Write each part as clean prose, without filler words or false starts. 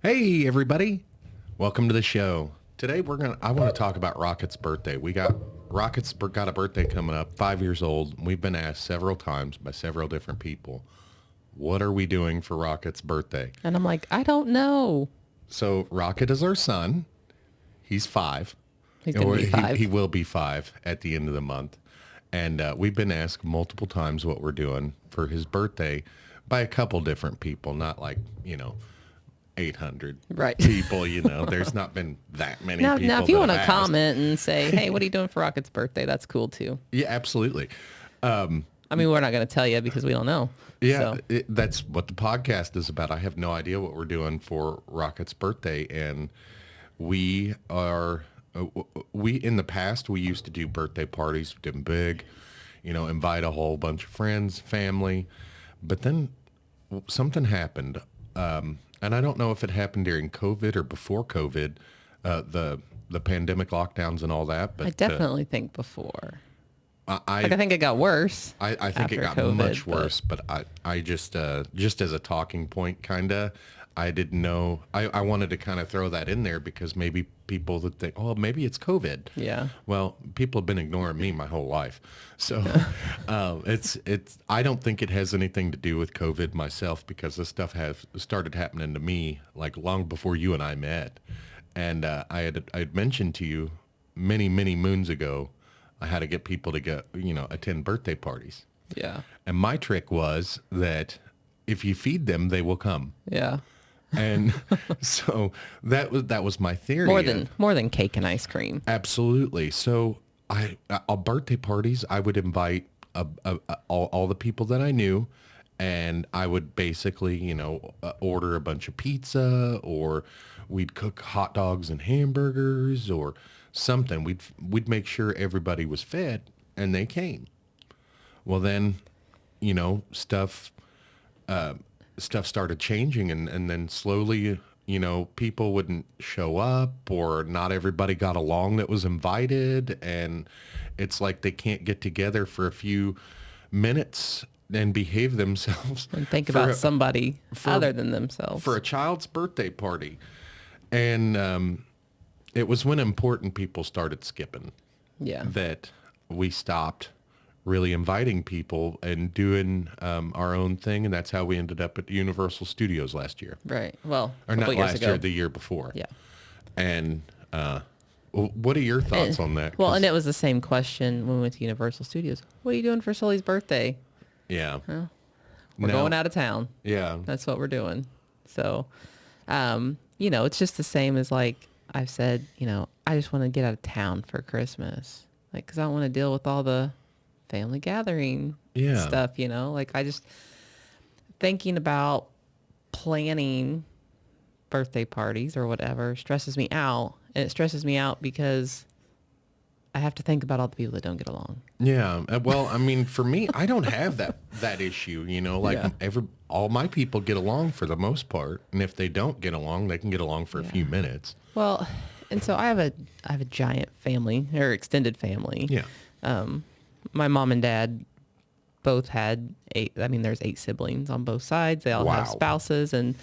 Hey everybody, welcome to the show. Today I want to talk about Rocket's birthday. Rocket's got a birthday coming up, 5 years old. We've been asked several times by several different people, what are we doing for Rocket's birthday? And I'm like, I don't know. So Rocket is our son. He's 5. He's going to be 5. He will be 5 at the end of the month. And we've been asked multiple times what we're doing for his birthday by a couple different people, not like, 800 Right. people, there's not been that many people. Now, if you that want to have asked. comment and say, hey, what are you doing for Rocket's birthday? That's cool too. Yeah, absolutely. I mean, we're not going to tell you because we don't know. Yeah, So, that's what the podcast is about. I have no idea what we're doing for Rocket's birthday. And we in the past, we used to do birthday parties, did them big, invite a whole bunch of friends, family. But then something happened. And I don't know if it happened during COVID or before COVID, the pandemic lockdowns and all that. But I definitely think before. I think it got worse. I think after it got COVID, much worse, but I just as a talking point, I didn't know. I wanted to kind of throw that in there because maybe people would think, oh, maybe it's COVID. Yeah. Well, people have been ignoring me my whole life. So I don't think it has anything to do with COVID myself because this stuff has started happening to me like long before you and I met. And I had mentioned to you many, many moons ago, I had to get people to attend birthday parties. Yeah. And my trick was that if you feed them, they will come. Yeah. And so that was my theory. More than cake and ice cream. Absolutely. So on birthday parties, I would invite all the people that I knew, and I would basically, order a bunch of pizza, or we'd cook hot dogs and hamburgers or something. We'd make sure everybody was fed, and they came. Well, then, stuff started changing, and then slowly, people wouldn't show up, or not everybody got along that was invited, and it's like they can't get together for a few minutes and behave themselves And think about somebody other than themselves. for a child's birthday party. And it was when important people started skipping that we stopped really inviting people and doing our own thing. And that's how we ended up at Universal Studios last year. Right. Well, Or not last year, the year before. Yeah. And what are your thoughts on that? Well, 'Cause- and it was the same question when we went to Universal Studios. What are you doing for Sully's birthday? yeah. We're going out of town. Yeah. That's what we're doing. So, it's just the same as like I've said, I just want to get out of town for Christmas. Like, cause I don't want to deal with all the family gathering stuff, like I just thinking about planning birthday parties or whatever stresses me out. And it stresses me out because I have to think about all the people that don't get along. Yeah. Well, I mean, for me, I don't have that issue, all my people get along for the most part. And if they don't get along, they can get along for a few minutes. Well, and so I have a giant family or extended family. Yeah. My mom and dad both had 8. I mean, there's 8 siblings on both sides. They all have spouses, and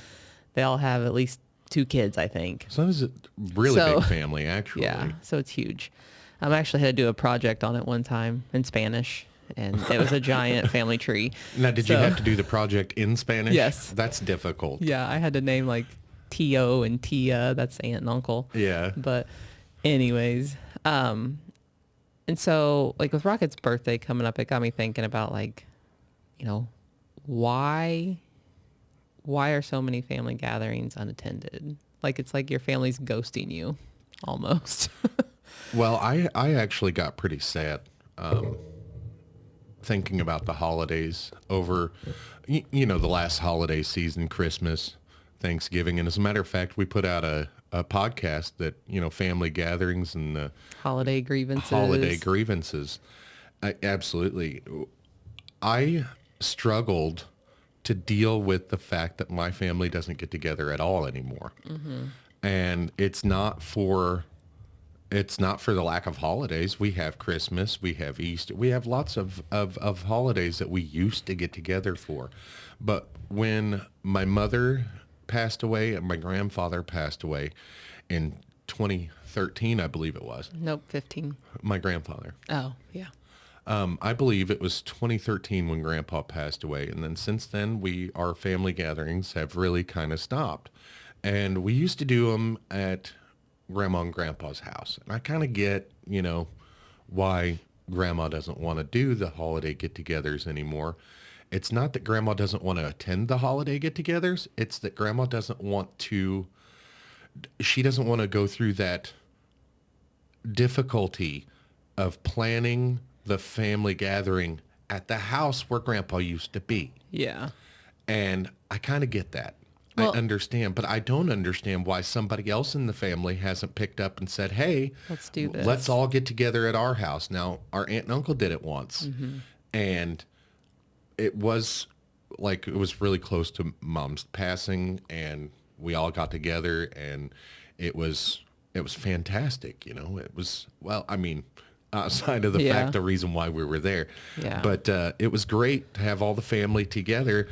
they all have at least 2 kids, I think. So this is a really big family, actually. Yeah, so it's huge. I actually had to do a project on it one time in Spanish, and it was a giant family tree. Now, did you have to do the project in Spanish? Yes. That's difficult. Yeah, I had to name like Tio and Tia. That's aunt and uncle. Yeah. But anyways, and so like with Rocket's birthday coming up, it got me thinking about like, why are so many family gatherings unattended? Like it's like your family's ghosting you almost. Well, I actually got pretty sad thinking about the holidays over, the last holiday season, Christmas, Thanksgiving. And as a matter of fact, we put out a podcast that, family gatherings and holiday grievances. Absolutely. I struggled to deal with the fact that my family doesn't get together at all anymore. Mm-hmm. And it's not for the lack of holidays. We have Christmas, we have Easter, we have lots of holidays that we used to get together for. But when my mother passed away and my grandfather passed away in 2013, I believe it was. Nope, 15. My grandfather. Oh, yeah. I believe it was 2013 when Grandpa passed away, and then since then, our family gatherings have really kind of stopped, and we used to do them at Grandma and Grandpa's house, and I kind of get, why Grandma doesn't want to do the holiday get-togethers anymore. It's not that Grandma doesn't want to attend the holiday get-togethers; it's that Grandma doesn't want to. She doesn't want to go through that difficulty of planning the family gathering at the house where Grandpa used to be. Yeah. And I kind of get that. Well, I understand, but I don't understand why somebody else in the family hasn't picked up and said, hey, let's do this. Let's all get together at our house. Now, our aunt and uncle did it once. And it was really close to Mom's passing, and we all got together, and it was fantastic. It was, outside of the fact, the reason why we were there. Yeah. But it was great to have all the family together.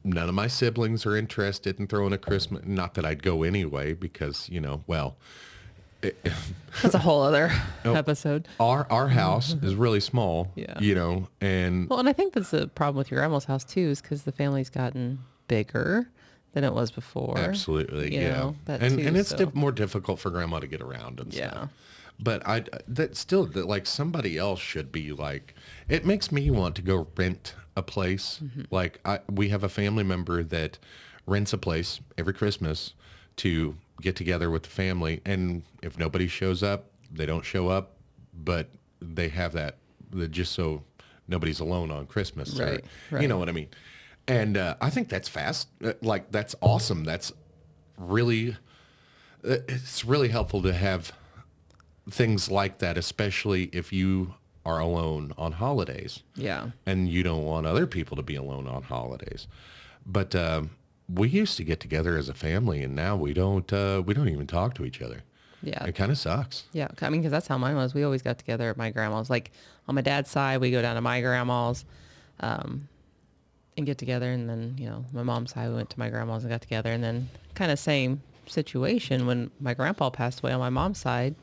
None of my siblings are interested in throwing a Christmas. Not that I'd go anyway, because, that's a whole other episode. Our house is really small, Yeah. and... Well, and I think that's the problem with your grandma's house, too, is because the family's gotten bigger than it was before. Absolutely, You yeah. know, that and too, it's so. more difficult for Grandma to get around and Yeah. stuff. But somebody else should be like, it makes me want to go rent a place. Like we have a family member that rents a place every Christmas to get together with the family. And if nobody shows up, they don't show up, but they have that just so nobody's alone on Christmas. Right, You right. know what I mean? And I think that's fast. That's awesome. That's really, it's really helpful to have things like that, especially if you are alone on holidays. Yeah. And you don't want other people to be alone on holidays. But we used to get together as a family, and now we don't even talk to each other. Yeah. It kind of sucks. Yeah. I mean, because that's how mine was. We always got together at my grandma's. Like on my dad's side, we go down to my grandma's and get together. And then, my mom's side, we went to my grandma's and got together. And then kind of same situation when my grandpa passed away on my mom's side.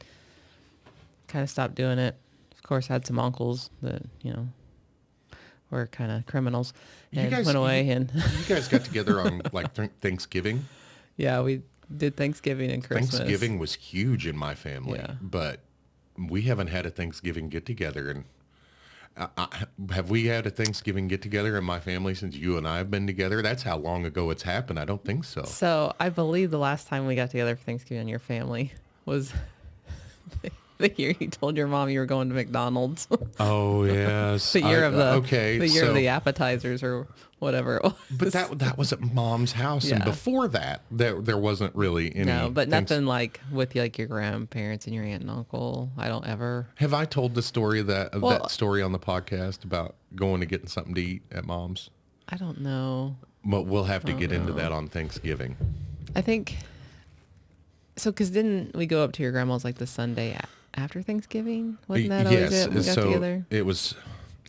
Kind of stopped doing it. Of course, I had some uncles that, were kind of criminals and went away. And You guys got together on Thanksgiving? yeah, we did Thanksgiving and Christmas. Thanksgiving was huge in my family, Yeah. but we haven't had a Thanksgiving get together. And have we had a Thanksgiving get together in my family since you and I have been together? That's how long ago it's happened. I don't think so. So I believe the last time we got together for Thanksgiving in your family was the year you told your mom you were going to McDonald's. Oh yes, The year of the so of the appetizers or whatever it was. But that was at Mom's house, and Yeah. before that, there wasn't really any. No, but things- nothing like with like your grandparents and your aunt and uncle. I don't ever. Have I told the story that Well- story on the podcast about going to getting something to eat at Mom's? I don't know. But we'll have to get into that on Thanksgiving. I think so. Because didn't we go up to your grandma's like the Sunday after Thanksgiving? Wasn't that always it? When we got so together. it was.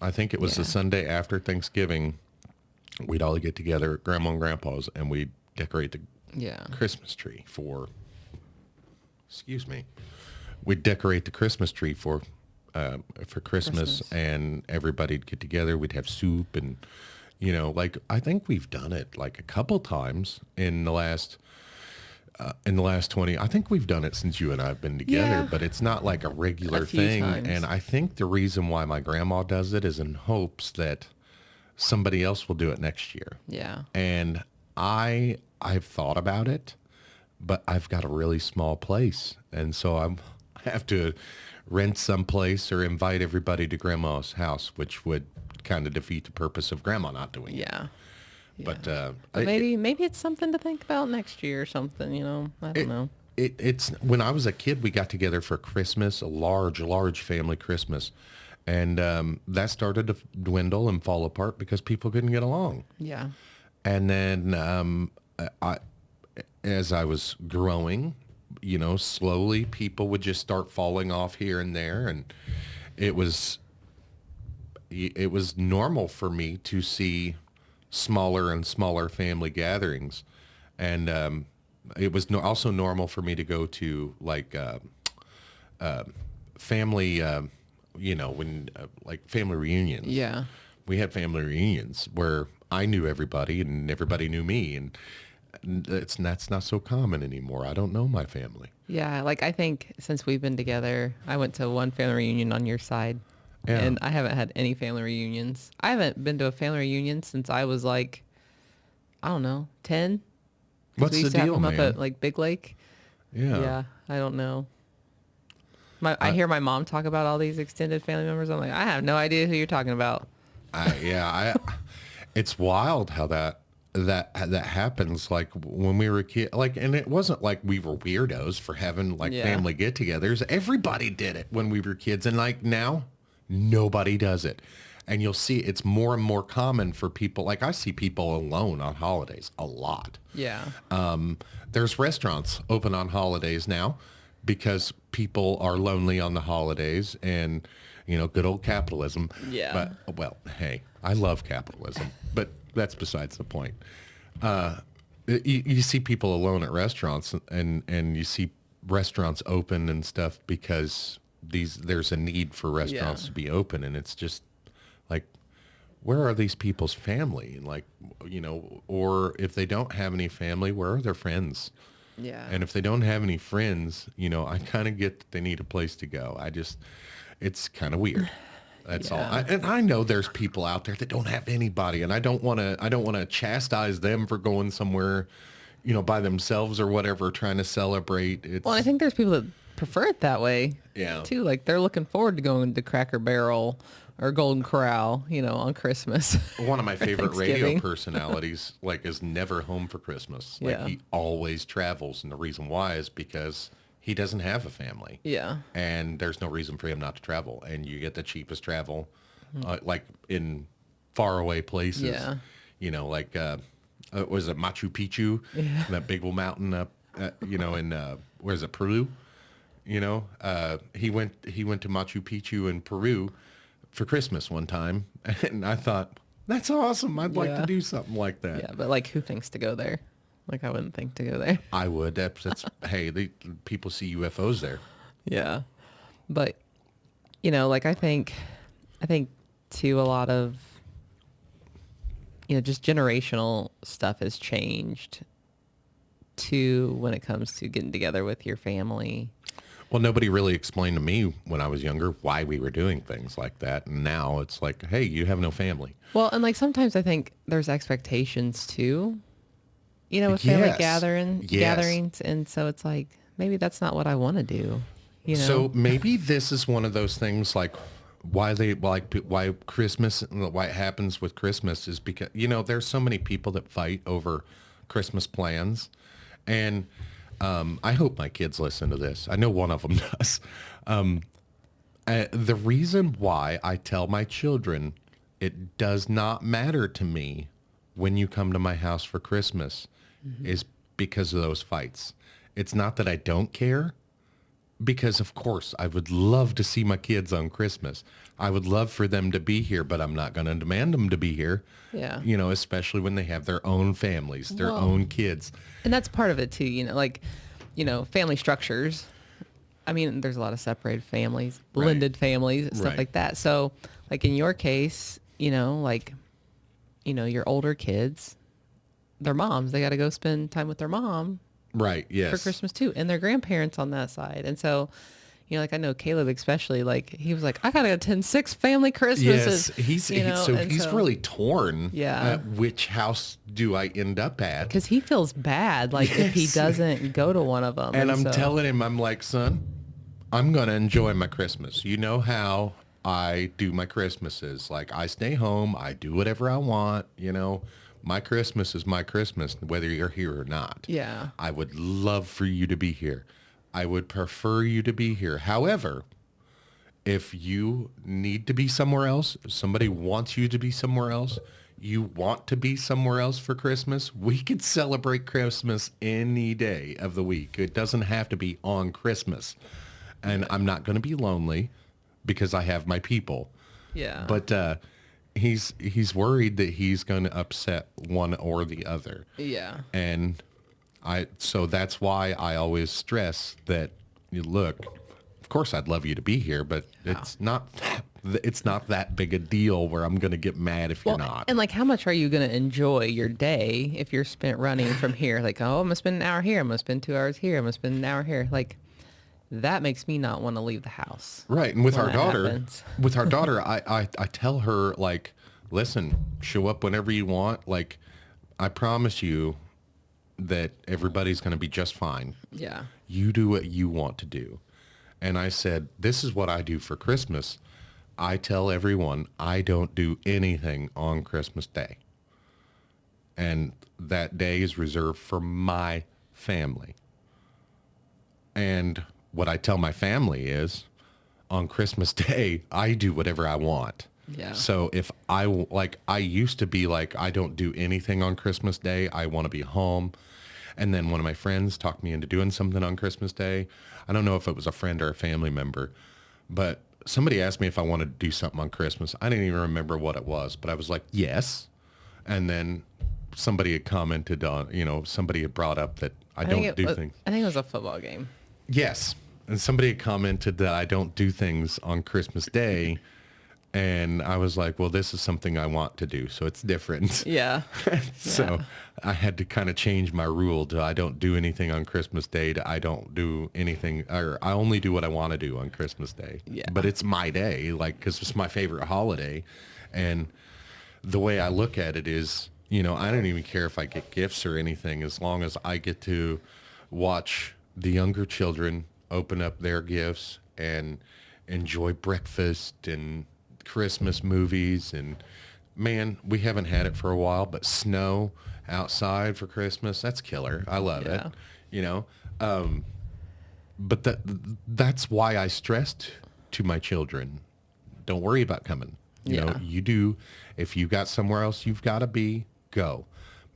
I think it was the Yeah. Sunday after Thanksgiving. We'd all get together at Grandma and Grandpa's, and we'd decorate the Yeah. Christmas tree for. Excuse me. We'd decorate the Christmas tree for Christmas, and everybody'd get together. We'd have soup, and I think we've done it like a couple times in the last 20. I think we've done it since you and I have been together, Yeah. but it's not like a regular A few thing. times. And I think the reason why my grandma does it is in hopes that somebody else will do it next year. Yeah. And I've thought about it, but I've got a really small place, and so I have to rent some place or invite everybody to Grandma's house, which would kind of defeat the purpose of Grandma not doing it. Yeah. But But maybe it's something to think about next year or something. I don't know. It's when I was a kid, we got together for Christmas, a large family Christmas, and that started to dwindle and fall apart because people couldn't get along. Yeah. And then as I was growing, slowly people would just start falling off here and there, and it was normal for me to see smaller and smaller family gatherings And it was also normal for me to go to like family, when like family reunions. Yeah. We had family reunions where I knew everybody and everybody knew me, and that's not so common anymore. I don't know my family. Yeah. Like I think since we've been together, I went to one family reunion on your side. Yeah. And I haven't had any family reunions. I haven't been to a family reunion since I was like, I don't know, 10. 'Cause What's we the used to have deal, them up man? at like Big Lake. Yeah. Yeah, I don't know. I hear my mom talk about all these extended family members. I'm like, I have no idea who you're talking about. I it's wild how that happens. Like when we were a kid, like, and it wasn't like we were weirdos for having like Yeah. family get-togethers. Everybody did it when we were kids, and like now, nobody does it. And you'll see it's more and more common for people. Like I see people alone on holidays a lot. Yeah. There's restaurants open on holidays now because people are lonely on the holidays, and good old capitalism. Yeah. But well, hey, I love capitalism, but that's besides the point. You see people alone at restaurants, and you see restaurants open and stuff because there's a need for restaurants Yeah. to be open, and it's just like, where are these people's family? And like, or if they don't have any family, where are their friends? Yeah. And if they don't have any friends, I kind of get that they need a place to go. It's kind of weird. That's all. Yeah. And I know there's people out there that don't have anybody, and I don't want to chastise them for going somewhere, by themselves or whatever, trying to celebrate. Well, I think there's people that prefer it that way. Yeah. Too. Like they're looking forward to going to Cracker Barrel or Golden Corral, on Christmas. One of my favorite radio Thanksgiving. personalities, like, is never home for Christmas. Like, Yeah. he always travels, and the reason why is because he doesn't have a family. Yeah. And there's no reason for him not to travel. And you get the cheapest travel, like in faraway places. Yeah. Like, was it Machu Picchu? Yeah. That big old mountain up, in, where is it, Peru? He went to Machu Picchu in Peru for Christmas one time. And I thought, that's awesome. I'd like Yeah. to do something like that. Yeah. But like, who thinks to go there? Like, I wouldn't think to go there. I would. That's hey, people see UFOs there. Yeah. But, like I think too, a lot of, just generational stuff has changed too when it comes to getting together with your family. Well, nobody really explained to me when I was younger why we were doing things like that. And now it's like, hey, you have no family. Well, and like sometimes I think there's expectations too, with family Yes. Yes. gatherings. And so it's like, maybe that's not what I want to do, So maybe this is one of those things, like why Christmas, why it happens with Christmas is because, there's so many people that fight over Christmas plans. And I hope my kids listen to this. I know one of them does. The reason why I tell my children it does not matter to me when you come to my house for Christmas is because of those fights. It's not that I don't care, because of course I would love to see my kids on Christmas. I would love for them to be here, but I'm not going to demand them to be here. Yeah. Especially when they have their own families, their Well, own kids. And that's part of it too, family structures. I mean, there's a lot of separated families, blended families, stuff Right. like that. So like in your case, your older kids, their moms, they got to go spend time with their mom Right. Yes. for Christmas too. And their grandparents on that side. And so, like I know Caleb especially, like he was like, I got to attend 6 family Christmases. Yes, he's and really torn. Yeah. Which house do I end up at? because he feels bad, like if he Yes. doesn't go to one of them. And I'm so- telling him, I'm like, son, I'm gonna enjoy my Christmas. You know how I do my Christmases. Like, I stay home, I do whatever I want. My Christmas is my Christmas, whether you're here or not. Yeah. I would love for you to be here. I would prefer you to be here. However, if you need to be somewhere else, if somebody wants you to be somewhere else, you want to be somewhere else for Christmas, we could celebrate Christmas any day of the week. It doesn't have to be on Christmas. And I'm not going to be lonely because I have my people. Yeah. But he's worried that he's going to upset one or the other. yeah. And So that's why I always stress that, you look, of course I'd love you to be here, but it's not that big a deal where I'm going to get mad if you're not. And like, how much are you going to enjoy your day if you're spent running from here? Like, oh, I'm going to spend an hour here. I'm going to spend 2 hours here. I'm going to spend an hour here. Like, that makes me not want to leave the house. Right. And with when our that daughter, happens. I tell her, like, listen, show up whenever you want. Like, I promise you that everybody's going to be just fine. Yeah. You do what you want to do. And I said, this is what I do for Christmas. I tell everyone I don't do anything on Christmas Day. And that day is reserved for my family. And what I tell my family is, on Christmas Day, I do whatever I want. Yeah. So if I used to be like, I don't do anything on Christmas Day. I want to be home. And then one of my friends talked me into doing something on Christmas Day. I don't know if it was a friend or a family member, but somebody asked me if I wanted to do something on Christmas. I didn't even remember what it was, but I was like, yes. And then somebody had commented on, somebody had brought up that I don't do things. I think it was a football game. Yes. And somebody had commented that I don't do things on Christmas Day. And I was like, well, this is something I want to do, so it's different. Yeah. So I had to kind of change my rule to I don't do anything on Christmas Day to I don't do anything, or I only do what I want to do on Christmas Day. Yeah. But it's my day, like, because it's my favorite holiday. And the way I look at it is, I don't even care if I get gifts or anything, as long as I get to watch the younger children open up their gifts and enjoy breakfast and Christmas movies. And man, we haven't had it for a while, but snow outside for Christmas, that's killer. I love it, but that's why I stressed to my children, don't worry about coming. You do, if you got somewhere else you've got to be, go.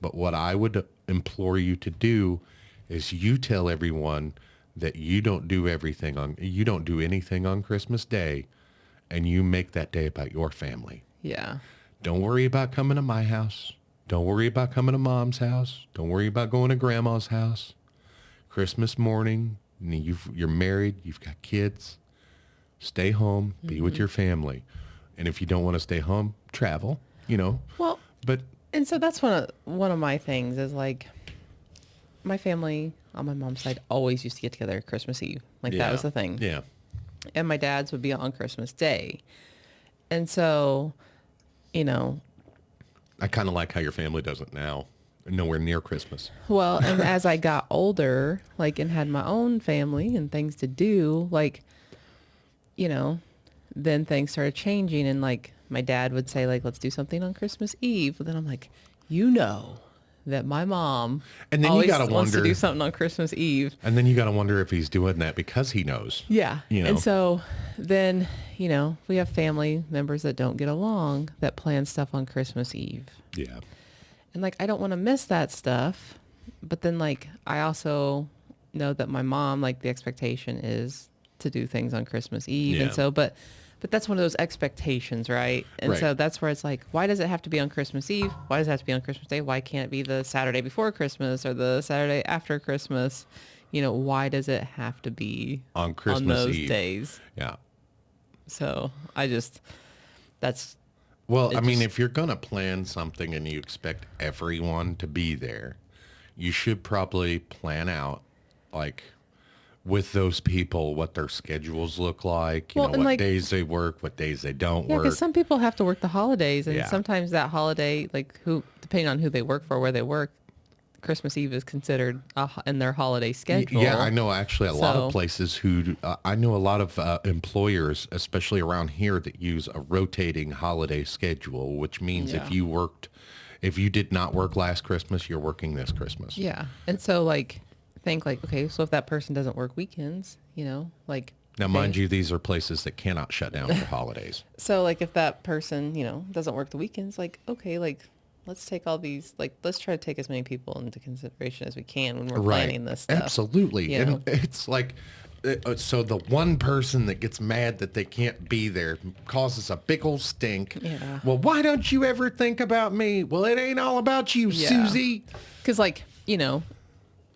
But what I would implore you to do is you tell everyone that you don't do anything on Christmas Day, and you make that day about your family. Yeah. Don't worry about coming to my house. Don't worry about coming to Mom's house. Don't worry about going to Grandma's house. Christmas morning, you're married, you've got kids. Stay home, be with your family. And if you don't want to stay home, travel, Well, But and so that's one of my things is like, my family on my mom's side always used to get together Christmas Eve. Like that was the thing. Yeah. And my dad's would be on Christmas Day. And so, I kind of like how your family does it now. Nowhere near Christmas. well, and as I got older, like, and had my own family and things to do, like, then things started changing. And like, my dad would say, like, let's do something on Christmas Eve. But then I'm like, that my mom And then always you gotta wants to wonder- do something on Christmas Eve. And then you got to wonder if he's doing that because he knows. Yeah. You know. And so then, we have family members that don't get along that plan stuff on Christmas Eve. Yeah. And like, I don't want to miss that stuff. But then like, I also know that my mom, like, the expectation is to do things on Christmas Eve. Yeah. And so, but that's one of those expectations, right? And Right. so that's where it's like, why does it have to be on Christmas Eve? Why does it have to be on Christmas Day? Why can't it be the Saturday before Christmas or the Saturday after Christmas? Why does it have to be On Christmas those Eve. days? Yeah. So that's, Well, It I mean, just- if you're going to plan something and you expect everyone to be there, you should probably plan out, like, with those people, what their schedules look like, Well, and what like- days they work, what days they don't yeah, work. because some people have to work the holidays, and Yeah. sometimes that holiday, like, depending on who they work for, where they work, Christmas Eve is considered in their holiday schedule. Yeah, I know actually a lot of So- places I know a lot of employers, especially around here, that use a rotating holiday schedule, which means Yeah. if you did not work last Christmas, you're working this Christmas. Yeah. And so like, think like, okay, so if that person doesn't work weekends, like. Now, mind you, these are places that cannot shut down for holidays. So like, if that person, doesn't work the weekends, like, okay, like, let's take all these, like, let's try to take as many people into consideration as we can when we're planning this stuff. Absolutely. you know? And it's like, so the one person that gets mad that they can't be there causes a big old stink. Yeah. Well, why don't you ever think about me? Well, it ain't all about you, Yeah. Susie. Because like,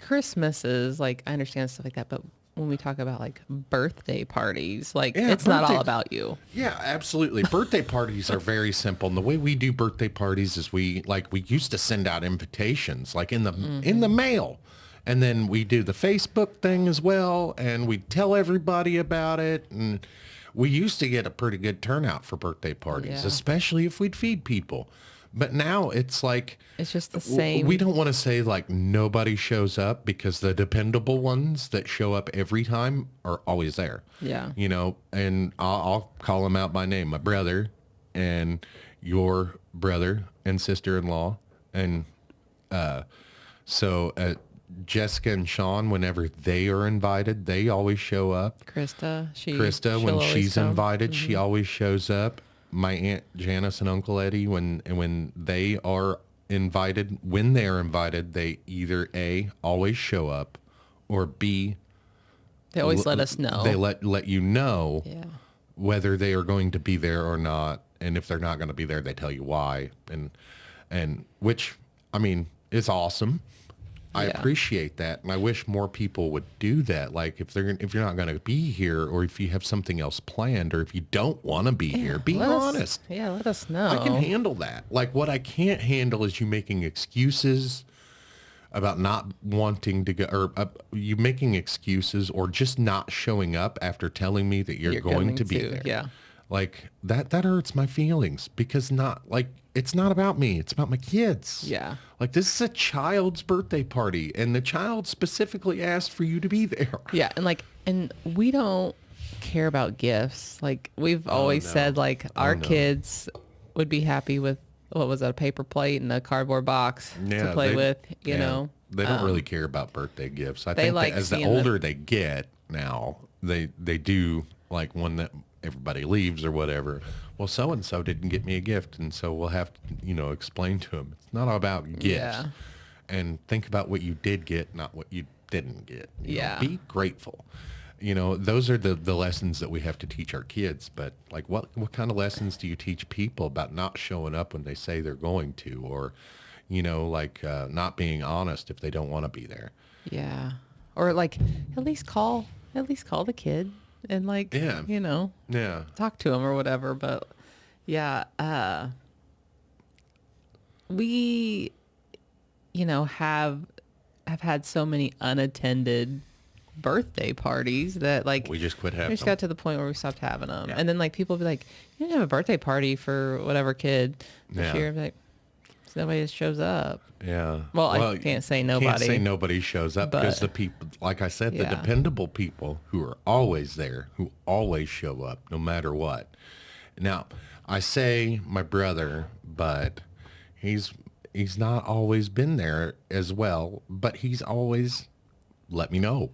Christmases, like I understand stuff like that, but when we talk about like birthday parties, like Yeah, it's not all birthday- about you. Yeah, absolutely. Birthday parties are very simple. And the way we do birthday parties is we used to send out invitations like in the mail. And then we do the Facebook thing as well, and we tell everybody about it, and we used to get a pretty good turnout for birthday parties, Yeah. especially if we'd feed people. But now it's like It's just the same. we don't want to say like nobody shows up, because the dependable ones that show up every time are always there. Yeah. You know, and I'll call them out by name. My brother and your brother and sister-in-law. And so Jessica and Sean, whenever they are invited, they always show up. Krista, Krista, she'll when always she's come. invited, she always shows up. My Aunt Janice and Uncle Eddie, when they are invited, they either A, always show up, or B, They always let us know. they let you know Yeah. whether they are going to be there or not. And if they're not going to be there, they tell you why. And which, I mean, is awesome. I Yeah. appreciate that, and I wish more people would do that. Like if you're not going to be here, or if you have something else planned, or if you don't want to be here, be Let us- honest. Yeah, let us know. I can handle that. Like what I can't handle is you making excuses about not wanting to go, or you making excuses, or just not showing up after telling me that you're going coming to be there. Yeah. Like that hurts my feelings, because it's not about me. It's about my kids. Yeah. Like this is a child's birthday party, and the child specifically asked for you to be there. Yeah, and we don't care about gifts. Like we've always no. said, like our no. kids would be happy with what was it, a paper plate and a cardboard box to play they- with. You yeah, know, they don't really care about birthday gifts. I they think like that as the seeing the- older they get now, they do like one that everybody leaves or whatever. Well, so and so didn't get me a gift, and so we'll have to explain to them it's not all about gifts. Yeah. And think about what you did get, not what you didn't get. Yeah. Be grateful. Those are the lessons that we have to teach our kids. But like, what kind of lessons do you teach people about not showing up when they say they're going to, or, not being honest if they don't want to be there? yeah, or like at least call the kid and like Yeah. Yeah. talk to him or whatever. But yeah, we have had so many unattended birthday parties that like We just quit having we just them. got to the point where we stopped having them. Yeah. And then like people be like, you didn't have a birthday party for whatever kid this Yeah. year. I'm like, nobody just shows up. Yeah. Well, I can't say nobody. Can't say nobody shows up, because but- the people, like I said, the Yeah. dependable people who are always there, who always show up no matter what. Now, I say my brother, but he's not always been there as well, but he's always let me know,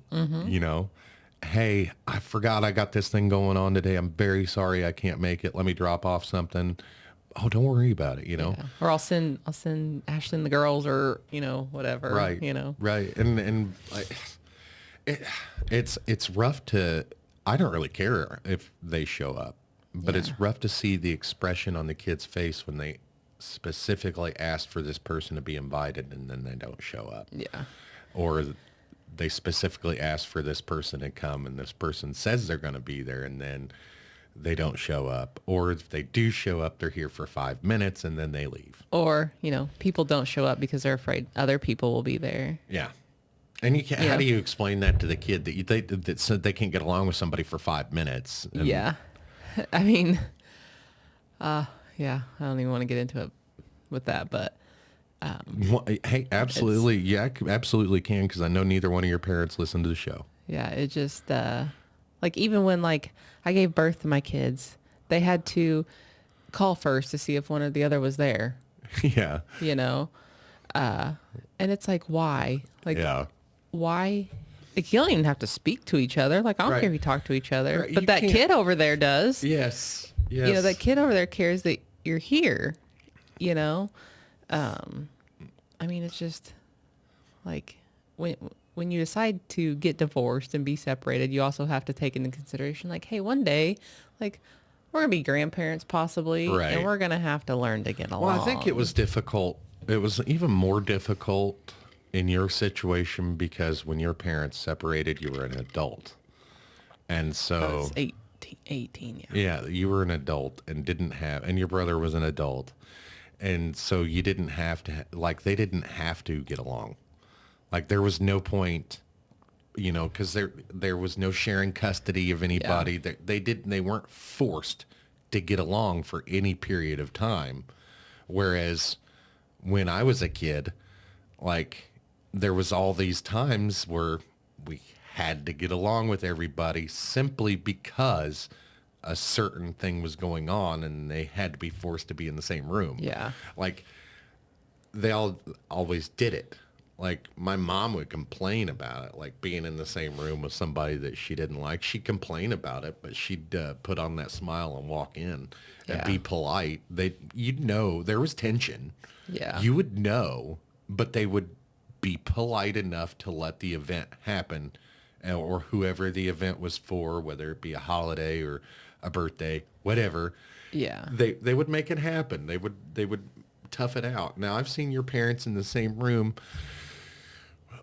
hey, I forgot I got this thing going on today. I'm very sorry I can't make it. Let me drop off something. Oh, don't worry about it, Yeah. Or I'll send Ashley and the girls, or whatever. Right. Right. And it's rough to, I don't really care if they show up, but Yeah. it's rough to see the expression on the kid's face when they specifically asked for this person to be invited and then they don't show up. Yeah. Or they specifically asked for this person to come and this person says they're going to be there and then they don't show up. Or if they do show up, they're here for 5 minutes and then they leave. Or people don't show up because they're afraid other people will be there. Yeah. And you can't, Yeah. how do you explain that to the kid that said they can't get along with somebody for 5 minutes? And Yeah. I mean, yeah, I don't even want to get into it with that, but Hey, absolutely. Yeah, I absolutely can, because I know neither one of your parents listen to the show. yeah, it just, like even when like I gave birth to my kids, they had to call first to see if one or the other was there, Yeah. and it's like, why? Like, Yeah. why? Like, you don't even have to speak to each other. Like, I don't Right. care if you talk to each other, Right, but you that can't- kid over there does. Yes. Yes. That kid over there cares that you're here, I mean, it's just like when you decide to get divorced and be separated, you also have to take into consideration, like, hey, one day, like, we're going to be grandparents possibly, Right. and we're going to have to learn to get along. Well, I think it was difficult. It was even more difficult in your situation because when your parents separated, you were an adult. And I so, was 18, yeah. yeah, you were an adult and didn't have, and your brother was an adult. And so you didn't have to, like, they didn't have to get along. Like, there was no point, because there was no sharing custody of Yeah. anybody. They weren't forced to get along for any period of time. Whereas when I was a kid, like there was all these times where we had to get along with everybody simply because a certain thing was going on and they had to be forced to be in the same room. Yeah. Like they all always did it. Like my mom would complain about it, like being in the same room with somebody that she didn't like. She'd complain about it, but she'd put on that smile and walk in and Yeah. be polite. You'd know there was tension. Yeah. You would know, but they would be polite enough to let the event happen, or whoever the event was for, whether it be a holiday or a birthday, whatever. Yeah. They would make it happen. They would tough it out. Now I've seen your parents in the same room.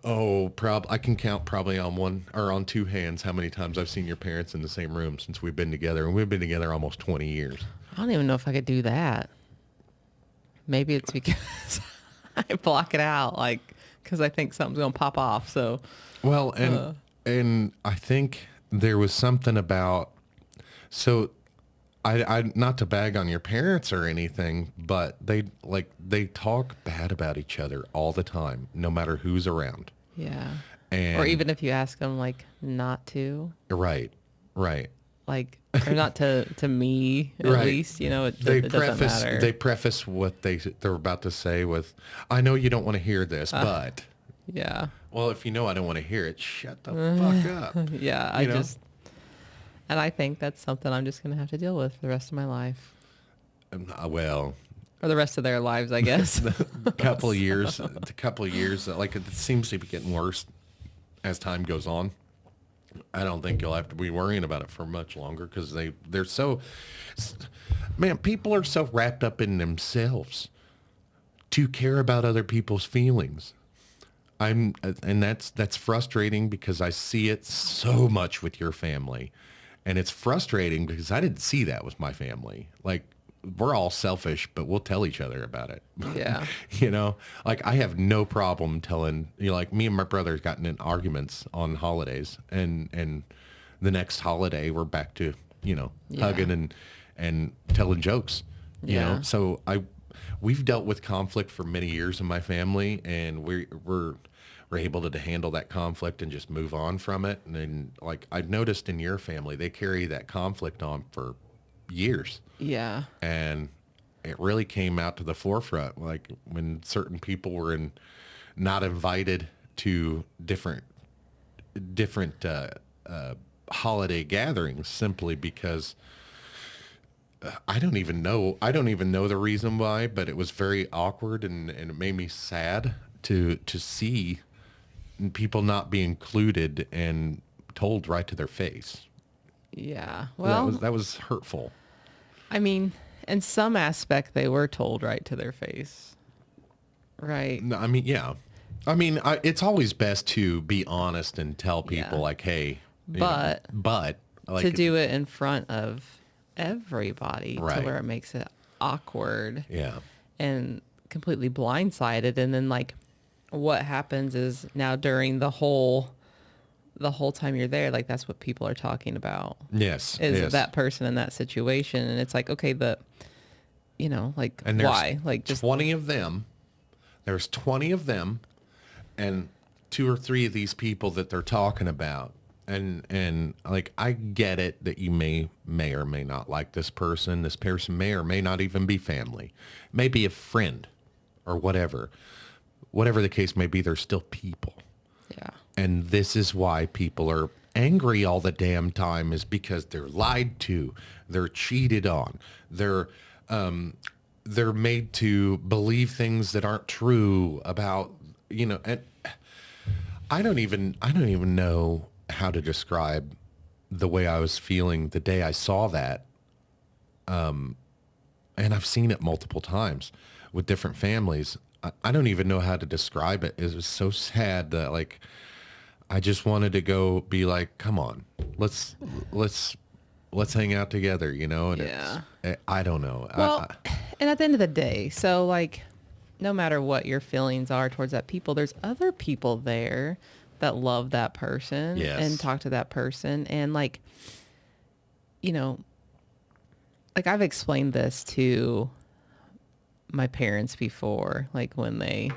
Oh, I can count probably on one or on two hands how many times I've seen your parents in the same room since we've been together, and we've been together almost 20 years. I don't even know if I could do that. Maybe it's because I block it out, like, because I think something's going to pop off. So, Well, and I think there was something about, so I not to bag on your parents or anything, but they talk bad about each other all the time, no matter who's around. yeah. And Or even if you ask them, like, not to, right, right. like, or not to me, at Right. least, it They doesn't preface matter. they preface what they're about to say with, "I know you don't want to hear this, but." Yeah. Well, if you know I don't want to hear it, shut the fuck up. Yeah. And I think that's something I'm just going to have to deal with for the rest of my life. Well, Or the rest of their lives, I guess. a couple of years, like it seems to be getting worse as time goes on. I don't think you'll have to be worrying about it for much longer because they're so, man, people are so wrapped up in themselves to care about other people's feelings. And that's frustrating because I see it so much with your family. And it's frustrating because I didn't see that with my family. Like we're all selfish, but we'll tell each other about it. Yeah. Like I have no problem telling, like me and my brother have gotten in arguments on holidays and the next holiday we're back to, Yeah. hugging and telling jokes, Yeah. So we've dealt with conflict for many years in my family and we're able to handle that conflict and just move on from it. And then like I've noticed in your family, they carry that conflict on for years. Yeah. And it really came out to the forefront, like when certain people were not invited to different holiday gatherings simply because I don't even know the reason why, but it was very awkward and it made me sad to see people not be included and told right to their face. Yeah. Well, That was hurtful. I mean, in some aspect, they were told right to their face. Right. No, I mean, yeah. I mean, it's always best to be honest and tell people Yeah. like, hey, But like, to do it in front of everybody Right. to where it makes it awkward yeah, and completely blindsided. And then like what happens is now during the whole time you're there, like that's what people are talking about yes, is yes. that person in that situation. And it's like, okay, like And there's why? Like just 20 of them. There's 20 of them, and 2 or 3 of these people that they're talking about. And like I get it that you may or may not like this person. This person may or may not even be family, maybe a friend, or whatever. Whatever the case may be, they're still people. yeah. And this is why people are angry all the damn time is because they're lied to, they're cheated on, they're made to believe things that aren't true about, and I don't even know how to describe the way I was feeling the day I saw that. And I've seen it multiple times with different families. I don't even know how to describe it. It was so sad that like I just wanted to go be like, come on, let's let's hang out together, you know? And Yeah. I don't know. Well, and at the end of the day, so like, no matter what your feelings are towards that people, there's other people there that love that person Yes. and talk to that person. And like, you know, like I've explained this to my parents before, like when they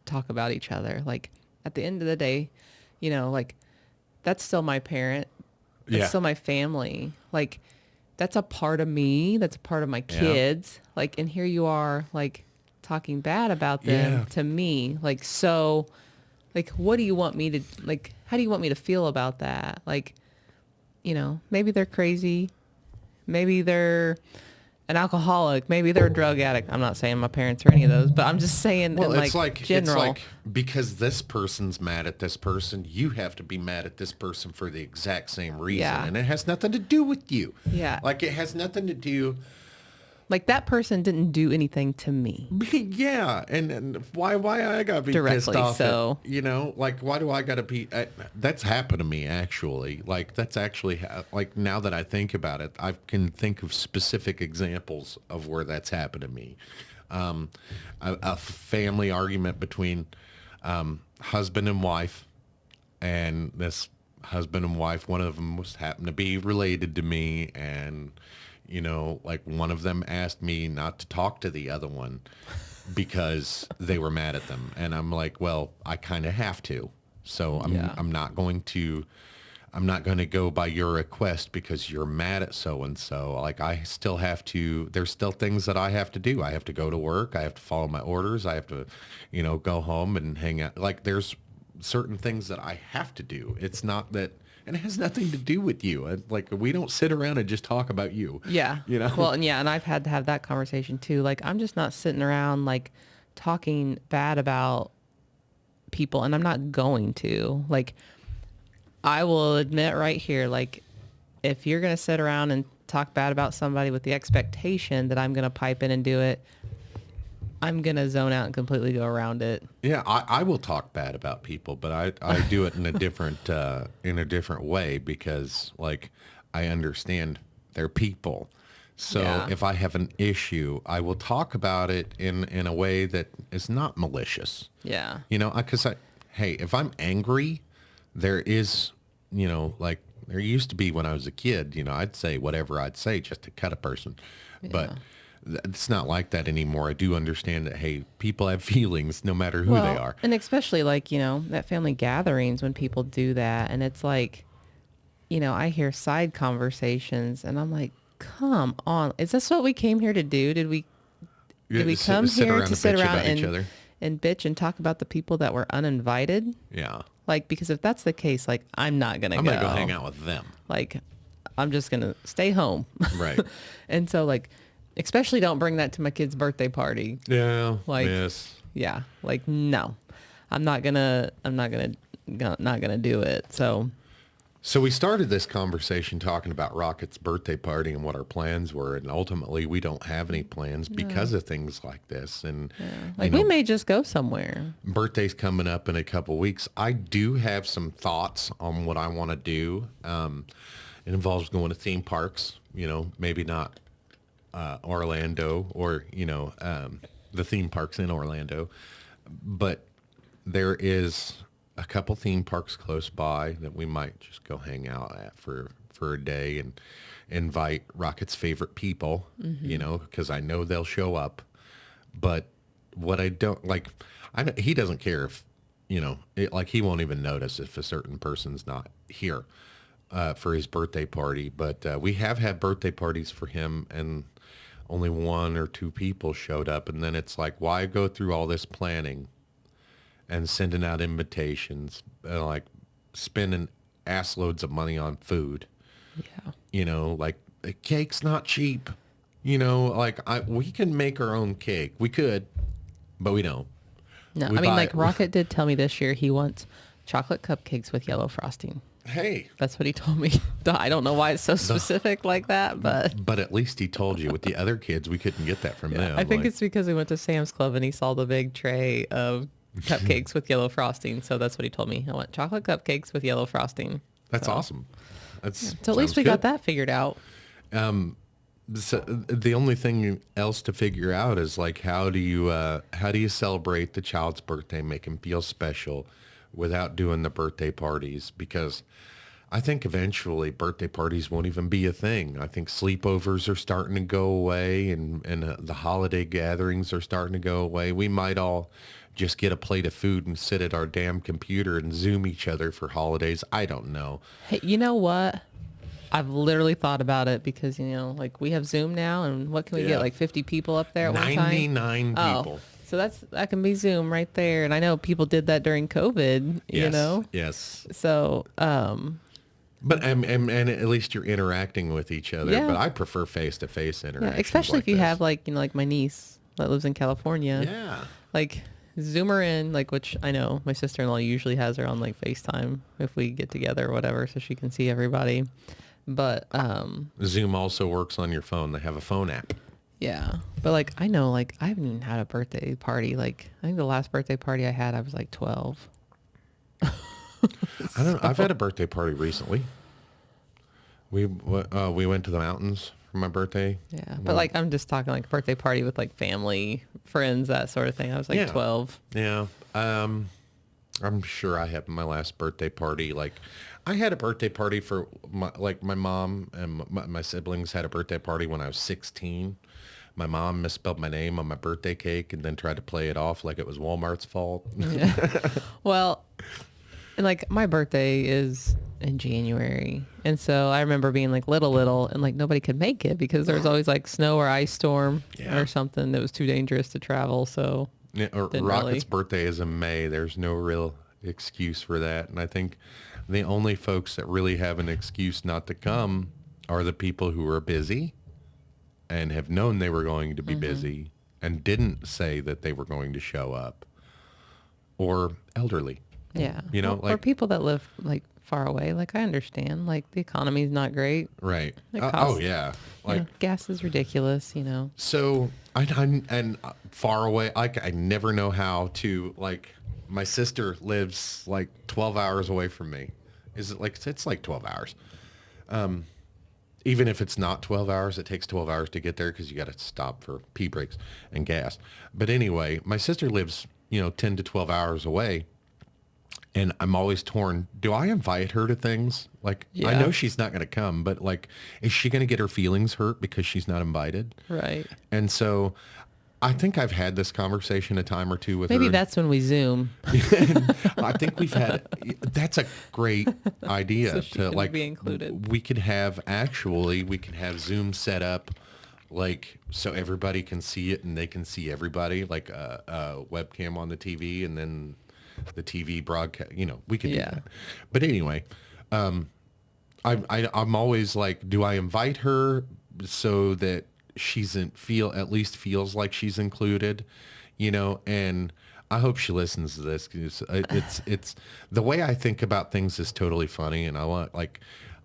talk about each other, like at the end of the day, you know, like that's still my parent. That's Yeah. still my family. Like that's a part of me. That's a part of my Yeah. kids. Like, and here you are like talking bad about them Yeah. to me. Like, so like, what do you want me to, like, how do you want me to feel about that? Like, you know, maybe they're crazy. Maybe they're an alcoholic. Maybe they're a drug addict. I'm not saying my parents are any of those, but I'm just saying Well, in it's like general. it's like because this person's mad at this person, you have to be mad at this person for the exact same reason, Yeah. and it has nothing to do with you. Yeah. Like it has nothing to do. Like that person didn't do anything to me. Yeah, and why I gotta be pissed Directly, off? so. You know, like why do I gotta be? That's happened to me actually. Like that's actually like now that I think about it, I can think of specific examples of where that's happened to me. A family argument between husband and wife, and this husband and wife, one of them was happened to be related to me, and you know, like one of them asked me not to talk to the other one because they were mad at them, and I'm like, well, I kind of have to, so Yeah. I'm not going to. I'm not going to go by your request because you're mad at so and so. Like I still have to. There's still things that I have to do. I have to go to work. I have to follow my orders. I have to, you know, go home and hang out. Like there's certain things that I have to do. It's not that, and it has nothing to do with you. Like we don't sit around and just talk about you. Yeah. You know. Well, and yeah, and I've had to have that conversation too. Like I'm just not sitting around like talking bad about people, and I'm not going to. Like I will admit right here, like if you're going to sit around and talk bad about somebody with the expectation that I'm going to pipe in and do it, I'm going to zone out and completely go around it. Yeah, I will talk bad about people, but I do it in a different way because like I understand they're people. So Yeah. if I have an issue, I will talk about it in a way that is not malicious. Yeah. You know, because hey, if I'm angry, there is, you know, like there used to be when I was a kid, you know, I'd say whatever I'd say just to cut a person. But it's not like that anymore. I do understand that, hey, people have feelings no matter who they are. And especially like, you know, at family gatherings when people do that and it's like, you know, I hear side conversations and I'm like, come on. Is this what we came here to do? Did we come here to sit around and bitch and talk about the people that were uninvited? Yeah. Like, because if that's the case, like, I'm not going to go. I'm going to go hang out with them. Like, I'm just going to stay home. Right. And so, like, especially don't bring that to my kid's birthday party. Yeah. Like, yes. Yeah. Like, no, I'm not going to do it. So we started this conversation talking about Rocket's birthday party and what our plans were. And ultimately, we don't have any plans because of things like this. And like, we may just go somewhere. Birthday's coming up in a couple weeks. I do have some thoughts on what I want to do. It involves going to theme parks, you know, maybe not Orlando or, you know, the theme parks in Orlando. But there is a couple theme parks close by that we might just go hang out at for a day and invite Rocket's favorite people, you know, because I know they'll show up. But what I don't like, he doesn't care if, you know, like he won't even notice if a certain person's not here for his birthday party. But we have had birthday parties for him and only one or two people showed up. And then it's like, why go through all this planning and sending out invitations, like spending ass loads of money on food. Yeah. You know, like the cake's not cheap. You know, like we can make our own cake. We could, but we don't. No, We I mean, buy like it. Rocket did tell me this year he wants chocolate cupcakes with yellow frosting. Hey, That's what he told me. I don't know why it's so specific like that, but at least he told you. With the other kids, we couldn't get that from them. I think Like, it's because we went to Sam's Club and he saw the big tray of cupcakes with yellow frosting. So that's what he told me. I want chocolate cupcakes with yellow frosting. that's So, awesome. That's so at least sounds we got good. that figured out. So the only thing else to figure out is like how do you celebrate the child's birthday, make him feel special without doing the birthday parties? Because I think eventually birthday parties won't even be a thing. I think sleepovers are starting to go away, and the holiday gatherings are starting to go away. We might all just get a plate of food and sit at our damn computer and Zoom each other for holidays. I don't know. Hey, you know what? I've literally thought about it because, like we have Zoom now and what can we Yeah. get? Like 50 people up there at one time? 99 people. So that can be Zoom right there. And I know people did that during COVID, Yes. Yes. So, But and at least you're interacting with each other. Yeah. But I prefer face-to-face yeah, interactions. especially like if you this. have like, like my niece that lives in California. Yeah. Like Zoom her in, like, which I know my sister-in-law usually has her on like FaceTime if we get together or whatever, so she can see everybody. But Zoom also works on your phone. They have a phone app. yeah, but like I know, like I haven't even had a birthday party. Like I think the last birthday party I had, I was like 12. I don't. I've had a birthday party recently. We went to the mountains for my birthday. Yeah, but like I'm just talking like birthday party with like family, friends, that sort of thing. I was like Yeah. 12. Yeah. I'm sure I had my last birthday party. Like, I had a birthday party for my mom and my siblings had a birthday party when I was 16. My mom misspelled my name on my birthday cake and then tried to play it off like it was Walmart's fault. Well, and like my birthday is in January. And so I remember being like little and like nobody could make it because there was always like snow or ice storm Yeah. or something that was too dangerous to travel. So Yeah, or Didn't Rocket's really. birthday is in May. There's no real excuse for that. And I think the only folks that really have an excuse not to come are the people who are busy and have known they were going to be busy and didn't say that they were going to show up, or elderly. yeah, You know, or like- people that live like far away. Like I understand like the economy's not great. Right. It Oh, costs- yeah. You Like, know, gas is ridiculous, so and far away, like I never know how to, like, my sister lives like 12 hours away from me. Is it like, it's like 12 hours. Even if it's not 12 hours, it takes 12 hours to get there because you got to stop for pee breaks and gas. But anyway, my sister lives, 10 to 12 hours away. And I'm always torn. Do I invite her to things? Like, I Yeah. know she's not going to come, but like, is she going to get her feelings hurt because she's not invited? Right. And so I think I've had this conversation a time or two with her. Maybe that's when we Zoom. I think we've had, that's a great idea So she to can like, be included. we could have Zoom set up like, so everybody can see it and they can see everybody, like a webcam on the TV and then the TV broadcast, we could do Yeah. that. But anyway, I'm always like, do I invite her so that at least feels like she's included, and I hope she listens to this because it's the way I think about things is totally funny. And I want, like,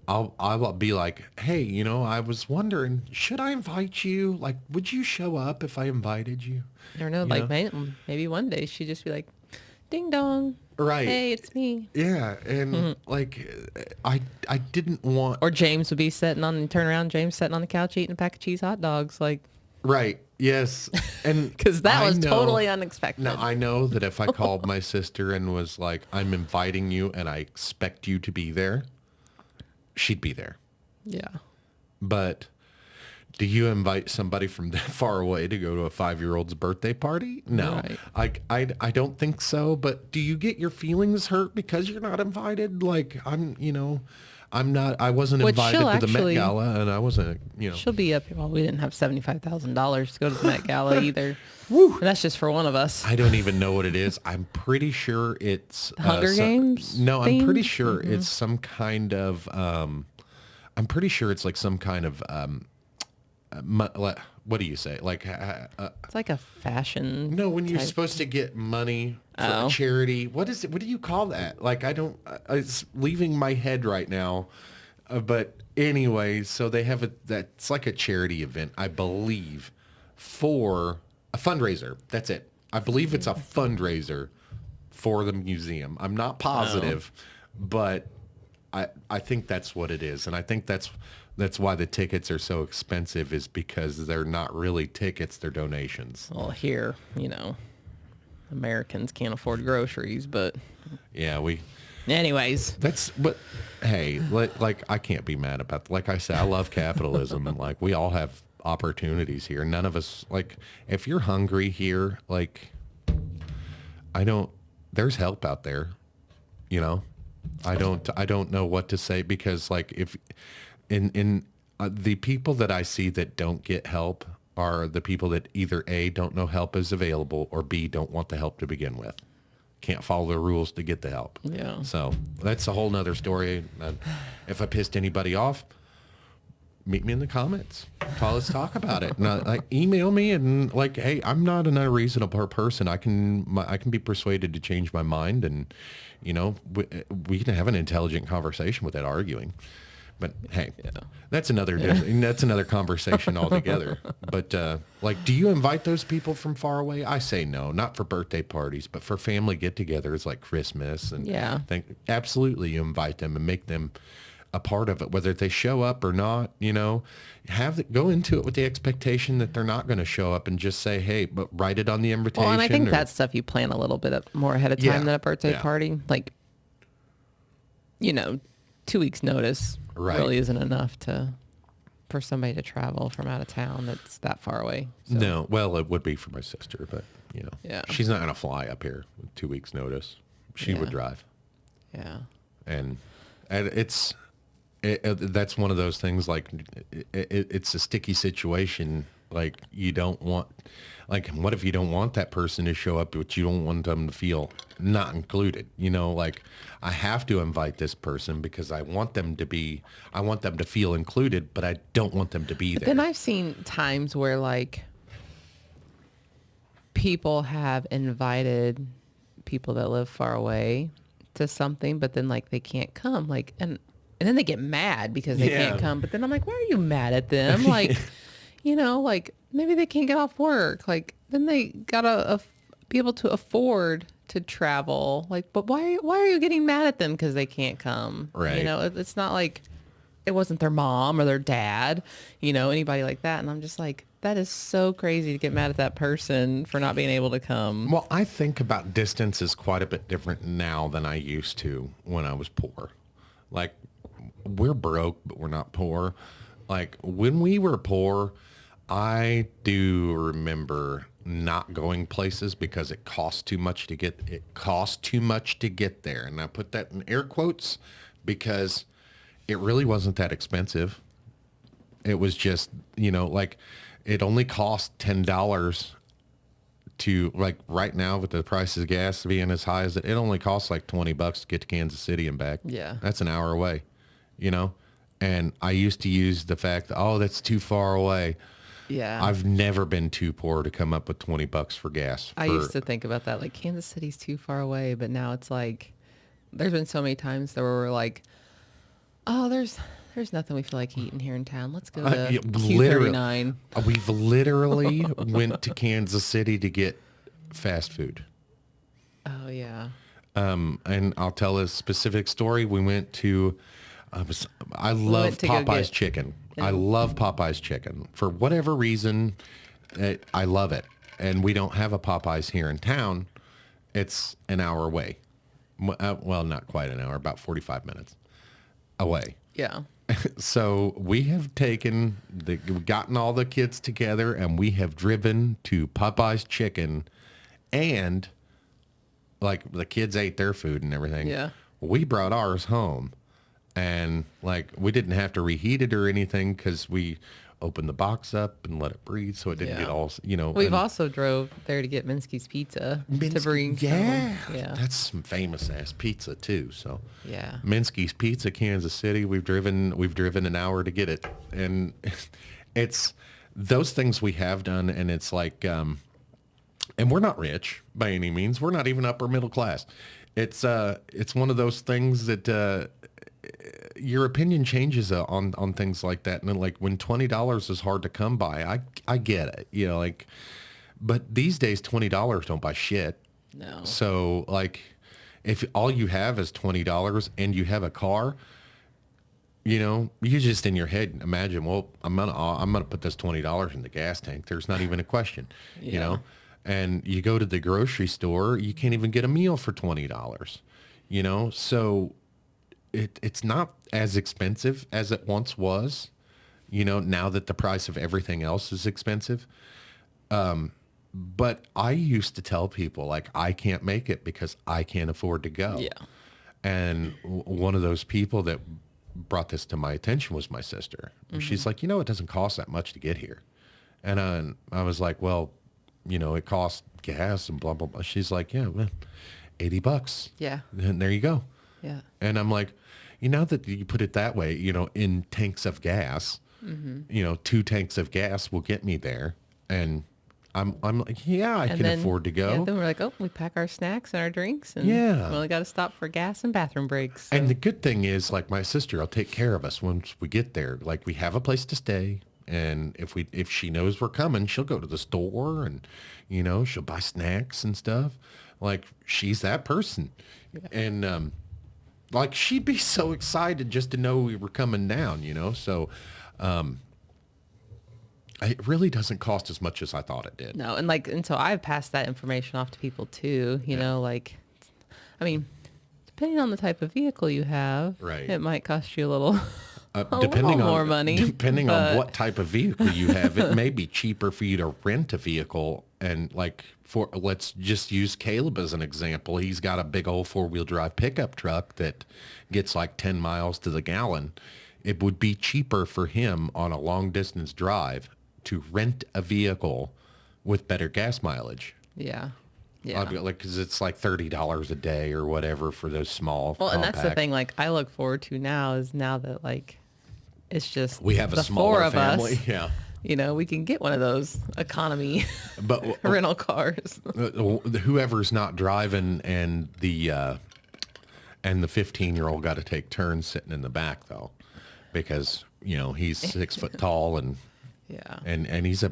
I'll be like, hey, I was wondering, should I invite you? Like, would you show up if I invited you? I don't know. You Like know? maybe one day she'd just be like, ding dong. Right. Hey, it's me. Yeah. And like, I didn't want, Or James would be turn around, James sitting on the couch eating a pack of cheese hot dogs. Like, right. Yes. And because that I was know- totally unexpected. Now, I know that if I called my sister and was like, I'm inviting you and I expect you to be there, she'd be there. Yeah. But do you invite somebody from that far away to go to a 5-year-old's birthday party? No. Right. I don't think so. But do you get your feelings hurt because you're not invited? Like, I wasn't Which invited she'll to the Met actually- Gala and I wasn't, She'll be up here. Well, we didn't have $75,000 to go to the Met Gala either. And that's just for one of us. I don't even know what it is. I'm pretty sure it's Hunger Games No, I'm pretty theme? sure it's some kind of. I'm pretty sure it's like some kind of. What do you say? Like, It's like a fashion. no, when you're type- supposed to get money for a Oh. charity. What is it? What do you call that? Like, I don't, it's leaving my head right now. But anyway, so they have that's like a charity event, I believe, for a fundraiser. That's it. I believe it's a fundraiser for the museum. I'm not positive, but I think that's what it is. And I think that's why the tickets are so expensive, is because they're not really tickets, they're donations. Well, here, Americans can't afford groceries, but Yeah, anyways. but hey, like I can't be mad about, like I said, I love capitalism, and like we all have opportunities here. None of us, like, if you're hungry here, like, there's help out there, I don't know what to say, because like, if in the people that I see that don't get help are the people that either A, don't know help is available, or B, don't want the help to begin with. Can't follow the rules to get the help. Yeah. So that's a whole nother story. If I pissed anybody off, meet me in the comments. Let's talk about it. Like, email me and like, hey, I'm not an unreasonable person. I can be persuaded to change my mind, and we can have an intelligent conversation without arguing. But hey, that's another conversation altogether. But like, do you invite those people from far away? I say no, not for birthday parties, but for family get-togethers like Christmas, and absolutely, you invite them and make them a part of it, whether they show up or not. Go into it with the expectation that they're not going to show up, and just say, hey, but write it on the invitation. Well, and I think that's stuff you plan a little bit more ahead of time than a birthday party. Like, 2 weeks notice really isn't enough for somebody to travel from out of town that's that far away. So. No, well, it would be for my sister, but she's not going to fly up here with 2 weeks notice. She would drive. Yeah. And that's one of those things, like, it's a sticky situation. Like, you don't want, like, what if you don't want that person to show up, but you don't want them to feel not included? Like, I have to invite this person because I want them to feel included, but I don't want them to be there. Then I've seen times where, like, people have invited people that live far away to something, but then, like, they can't come, like, and then they get mad because they can't come. But then I'm like, why are you mad at them? Like, like, maybe they can't get off work. Like, then they gotta be able to afford to travel. Like, but why are you getting mad at them because they can't come? Right. It's not like it wasn't their mom or their dad, anybody like that. And I'm just like, that is so crazy to get mad at that person for not being able to come. Well, I think about distance is quite a bit different now than I used to when I was poor. Like, we're broke, but we're not poor. Like, when we were poor, I do remember not going places because it cost too much to get there. And I put that in air quotes because it really wasn't that expensive. It was just, like, it only cost $10 to, like, right now with the price of gas being as high as it only costs like $20 to get to Kansas City and back. Yeah. That's an hour away, and I used to use the fact that, that's too far away. Yeah. I've never been too poor to come up with $20 for gas. I used to think about that, like, Kansas City's too far away, but now it's like, there's been so many times there where we're like, oh, there's nothing we feel like eating here in town. Let's go to Q39. We've literally went to Kansas City to get fast food. Oh, yeah. And I'll tell a specific story. We went to, I love Popeye's chicken. I love Popeye's chicken. For whatever reason, I love it. And we don't have a Popeye's here in town. It's an hour away. Well, not quite an hour, about 45 minutes away. Yeah. So we have gotten all the kids together, and we have driven to Popeye's chicken, and like, the kids ate their food and everything. Yeah. We brought ours home, and like, we didn't have to reheat it or anything because we opened the box up and let it breathe so it didn't get all, We've also drove there to get Minsky's Pizza to bring. Yeah. Yeah. That's some famous ass pizza too. So yeah. Minsky's Pizza, Kansas City. We've driven an hour to get it. And it's those things we have done. And it's like, and we're not rich by any means. We're not even upper middle class. It's one of those things that your opinion changes on things like that. And then, like when $20 is hard to come by, I get it, like, but these days $20 don't buy shit. No. So like, if all you have is $20 and you have a car, you just in your head imagine, well, I'm gonna put this $20 in the gas tank. There's not even a question, Yeah. And you go to the grocery store, you can't even get a meal for $20, So it's not as expensive as it once was, now that the price of everything else is expensive. But I used to tell people, like, I can't make it because I can't afford to go. Yeah. And one of those people that brought this to my attention was my sister. She's like, it doesn't cost that much to get here. And I was like, well, it costs gas and blah, blah, blah. She's like, yeah, well, $80. Yeah. And there you go. Yeah. And I'm like, now that you put it that way, in tanks of gas, 2 tanks of gas will get me there. And I'm like, yeah, I can afford to go. Yeah, then we're like, oh, we pack our snacks and our drinks, and Yeah. we only got to stop for gas and bathroom breaks. So. And the good thing is, like, my sister will take care of us once we get there. Like, we have a place to stay, and if she knows we're coming, she'll go to the store and, she'll buy snacks and stuff. Like, she's that person. Yeah. And like, she'd be so excited just to know we were coming down, So it really doesn't cost as much as I thought it did. No, and so I've passed that information off to people too, like, I mean, depending on the type of vehicle you have, Right. it might cost you a little, Depending on more money. Depending on what type of vehicle you have, it may be cheaper for you to rent a vehicle. And like, let's just use Caleb as an example. He's got a big old 4-wheel drive pickup truck that gets like 10 miles to the gallon. It would be cheaper for him on a long distance drive to rent a vehicle with better gas mileage. Yeah. Yeah. Like, because it's like $30 a day or whatever for those small. Well, and that's the compact. thing, like, I look forward to now that, like, it's just We have a the smaller 4 of family. us. Yeah. We can get one of those economy But rental cars. Whoever's not driving and the 15-year-old got to take turns sitting in the back though, because he's 6 foot tall and Yeah. and he's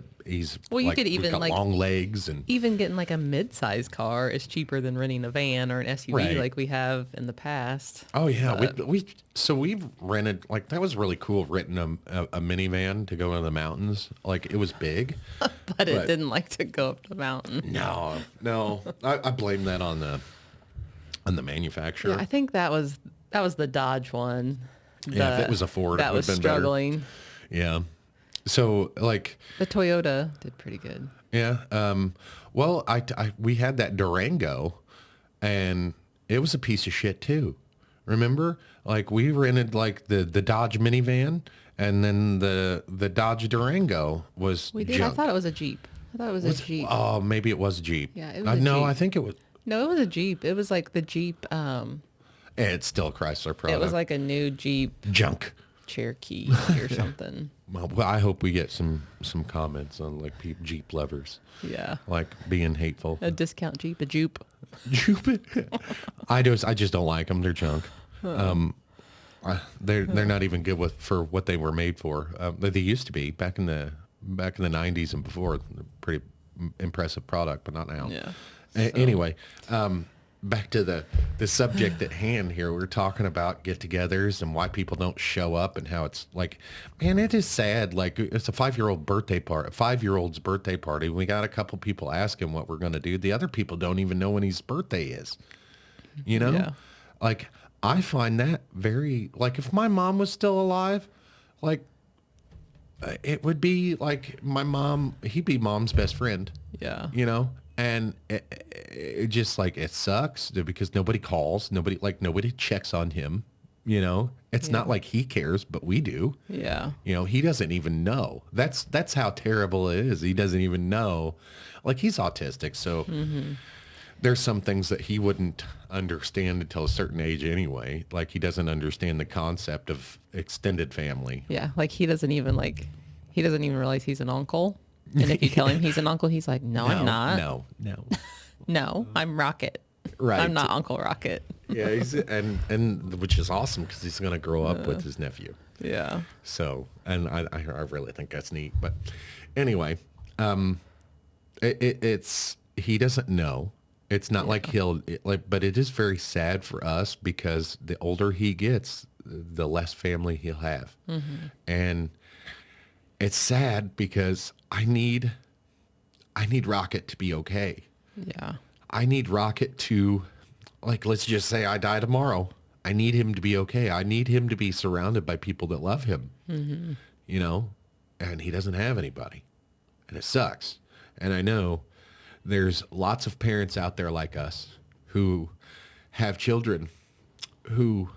Well, you like, could he's even got like long legs, and even getting like a mid-size car is cheaper than renting a van or an SUV Right. like we have in the past. oh yeah, we've rented, like, that was really cool, renting a minivan to go into the mountains. Like, it was big. But it didn't like to go up the mountain. No, I blame that on the manufacturer. Yeah, I think that was the Dodge one. Yeah, if it was a Ford, it that would've was been better. struggling. Yeah. So, like, The Toyota did pretty good. yeah. Well, we had that Durango, and it was a piece of shit too. Remember? Like, we rented like the Dodge minivan, and then the Dodge Durango was We did. junk. I thought it was a Jeep. A Jeep. Oh, maybe it was a Jeep. Yeah, it was a No, Jeep. I think it was. No, it was a Jeep. It was like the Jeep. It's still a Chrysler product. It was like a new Jeep junk. Cherokee or something. Well, I hope we get some comments on, like, Jeep lovers, Yeah. like, being hateful. A discount Jeep, a Jupe. I just don't like them. They're junk. They're not even good for what they were made for. They used to be back in the 90s and before. Pretty impressive product, but not now. Yeah. Anyway, back to the subject at hand here. We're talking about get-togethers and why people don't show up, and how it's like, man, it is sad. Like, it's a 5-year-old's birthday party. We got a couple people asking what we're going to do. The other people don't even know when his birthday is. Yeah. Like, I find that very, like, if my mom was still alive, like, it would be like he'd be mom's best friend. Yeah. And it just, like, it sucks because nobody calls, nobody checks on him. It's not like he cares, but we do. Yeah. He doesn't even know. That's how terrible it is. He doesn't even know. Like, he's autistic, so there's some things that he wouldn't understand until a certain age anyway. Like, he doesn't understand the concept of extended family. Yeah. Like he doesn't even realize he's an uncle. And if you tell him he's an uncle, he's like, no, I'm not. No. No, I'm Rocket. Right. I'm not Uncle Rocket. Yeah, and which is awesome because he's going to grow up with his nephew. Yeah. So, and I really think that's neat. But anyway, it's he doesn't know. It's not like but it is very sad for us because the older he gets, the less family he'll have, and it's sad because I need Rocket to be okay. Yeah. I need Rocket to, like, let's just say I die tomorrow. I need him to be okay. I need him to be surrounded by people that love him, you know, and he doesn't have anybody, and it sucks. And I know there's lots of parents out there like us who have children who,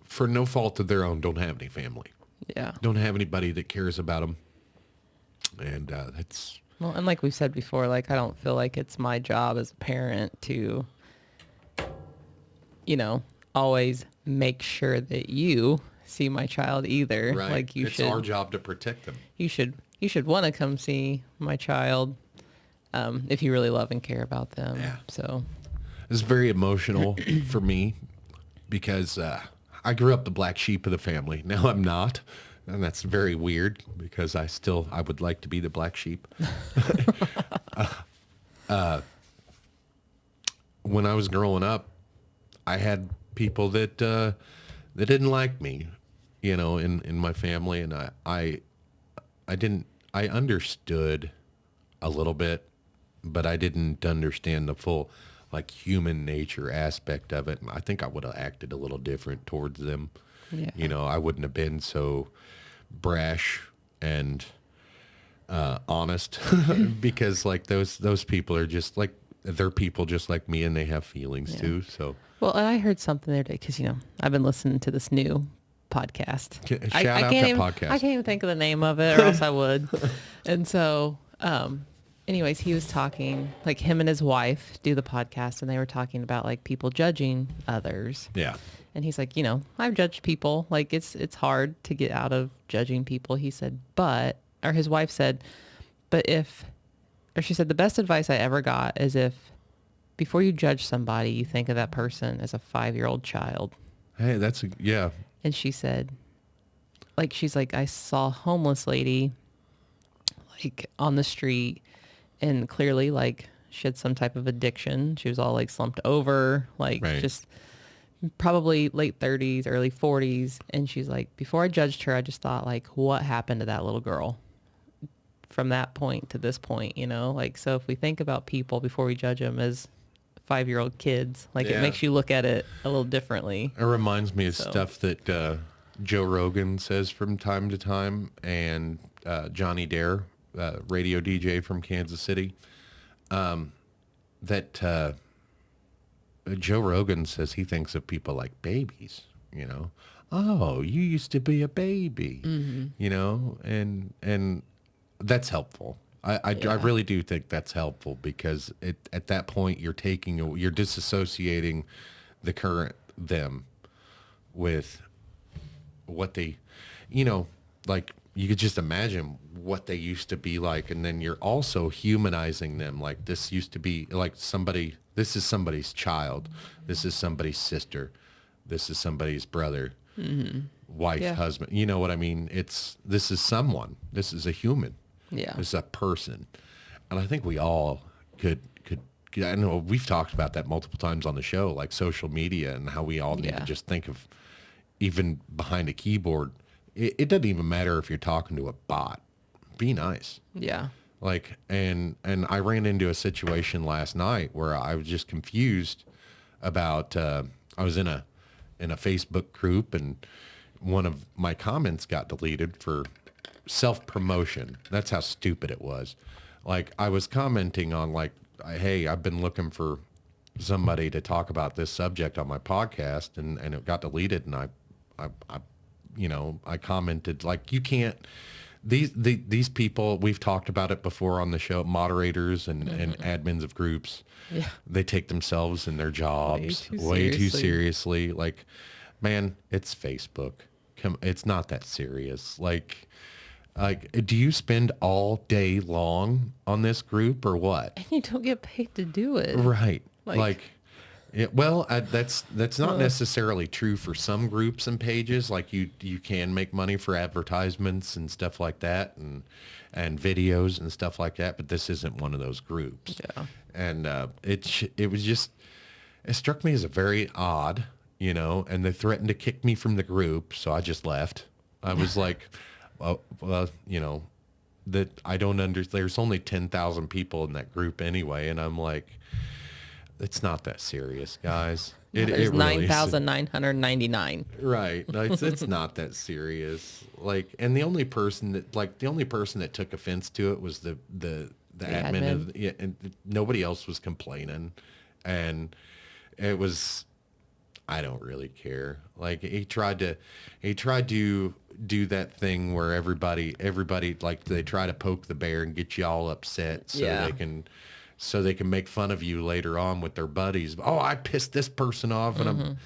for no fault of their own, don't have any family. Yeah. Don't have anybody that cares about them. And that's... Well, and like we've said before, like, I don't feel like it's my job as a parent to, you know, always make sure that you see my child either. Right. Like it's our job to protect them. You should want to come see my child if you really love and care about them. Yeah. So it's very emotional for me because I grew up the black sheep of the family. Now I'm not. And that's very weird because I would like to be the black sheep. When I was growing up, I had people that didn't like me, you know, in my family, and I understood a little bit, but I didn't understand the full, like, human nature aspect of it. And I think I would have acted a little different towards them. yeah. You know, I wouldn't have been so brash and honest because, like, those people are just like, they're people just like me, and they have feelings too. So, Well, and I heard something the other day because, you know, I've been listening to this new podcast. Shout out that podcast. I can't even think of the name of it, or else I would. And so, anyways, he was talking, like, him and his wife do the podcast, and they were talking about, like, people judging others. yeah. And he's like, you know, I've judged people. Like, it's hard to get out of judging people. He said, or his wife said, she said, the best advice I ever got is if before you judge somebody, you think of that person as a 5-year-old child. Hey, yeah. And she said, like, she's like, I saw a homeless lady, like, on the street, and clearly, like, she had some type of addiction. She was all, like, slumped over, like, Right. just probably late 30s, early 40s. And she's like, before I judged her, I just thought, like, what happened to that little girl from that point to this point, you know? Like, so if we think about people before we judge them as 5-year-old kids, like, it makes you look at it a little differently. It reminds me of stuff that Joe Rogan says from time to time, and Johnny Dare, radio DJ from Kansas City, that Joe Rogan says he thinks of people like babies, you know. Oh, you used to be a baby, you know, and that's helpful. I really do think that's helpful because at that point you're disassociating the current them with what they, you know, like, you could just imagine what they used to be like, and then you're also humanizing them. Like, this used to be like this is somebody's child, this is somebody's sister, this is somebody's brother, wife, husband. You know what I mean? This is someone. This is a human. Yeah. This is a person. And I think we all could. I know we've talked about that multiple times on the show, like social media and how we all need to just think of, even behind a keyboard, it doesn't even matter if you're talking to a bot. Be nice. Yeah. Like, and I ran into a situation last night where I was just confused about, I was in a Facebook group, and one of my comments got deleted for self-promotion. That's how stupid it was. Like, I was commenting on, like, hey, I've been looking for somebody to talk about this subject on my podcast, and it got deleted, and I commented, like, you can't, these people, we've talked about it before on the show, moderators and admins of groups, they take themselves and their jobs way too seriously. Like, man, it's Facebook. It's not that serious. Like, Like, do you spend all day long on this group or what? And you don't get paid to do it. Right. Like, Well, that's not uh, necessarily true for some groups and pages. Like you can make money for advertisements and stuff like that, and videos and stuff like that. But this isn't one of those groups. yeah. And it was just, it struck me as a very odd, And they threatened to kick me from the group, so I just left. I was like, well, that I don't understand. There's only 10,000 people in that group anyway, and I'm like, it's not that serious, guys. No, It there's really isn't. 9,999. Right. No, it's not that serious. Like, and the only person that took offense to it was the admin admin. of, yeah, and nobody else was complaining. And it was, I don't really care. Like he tried to do that thing where everybody like they try to poke the bear and get you all upset Yeah. so they can make fun of you later on with their buddies. Oh, I pissed this person off, and I'm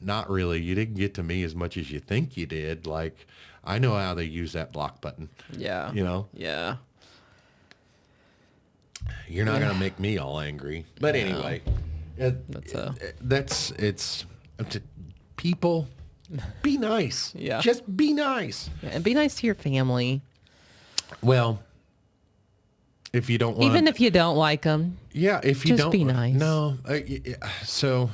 not really. You didn't get to me as much as you think you did. Like, I know how they use that block button. Yeah. Yeah. You're not Yeah. gonna make me all angry. But No. anyway, That's it's to people. Be nice. Yeah. Just be nice. yeah. And be nice to your family, Well, if you don't want, even if you don't like them. yeah, if you just don't, be nice. No, so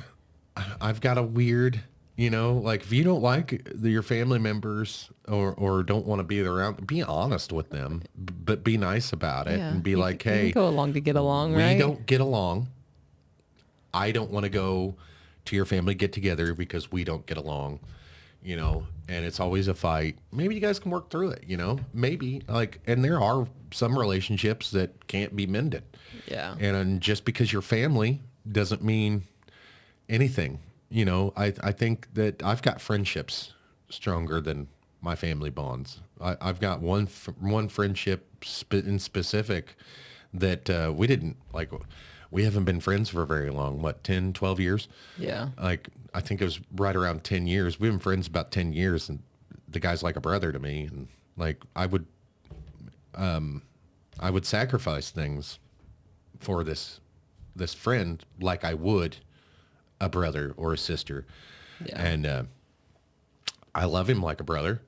I've got a weird, like if you don't like your family members or don't want to be around, be honest with them, but be nice about it Yeah. and be You like, c- you can hey, go along to get along, we right? don't get along. I don't want to go to your family get together because we don't get along, and it's always a fight. Maybe you guys can work through it, maybe and there are some relationships that can't be mended. Yeah. And just because you're family doesn't mean anything. I think that I've got friendships stronger than my family bonds. I've got one friendship in specific that we didn't like. We haven't been friends for very long. What, 10, 12 years? Yeah. Like, I think it was right around 10 years. We've been friends about 10 years, and the guy's like a brother to me. And like, I would sacrifice things for this friend like I would a brother or a sister. Yeah. And I love him like a brother,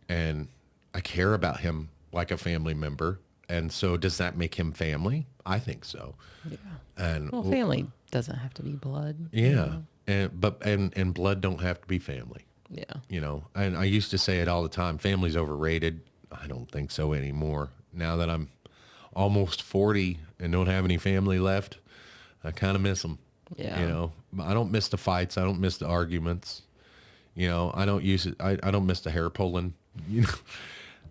and I care about him like a family member. And so does that make him family? I think so. Yeah. And Well, family doesn't have to be blood. yeah. And blood don't have to be family. Yeah. And I used to say it all the time, family's overrated. I don't think so anymore. Now that I'm almost 40 and don't have any family left, I kind of miss them. Yeah. I don't miss the fights. I don't miss the arguments. I don't use it. I don't miss the hair pulling,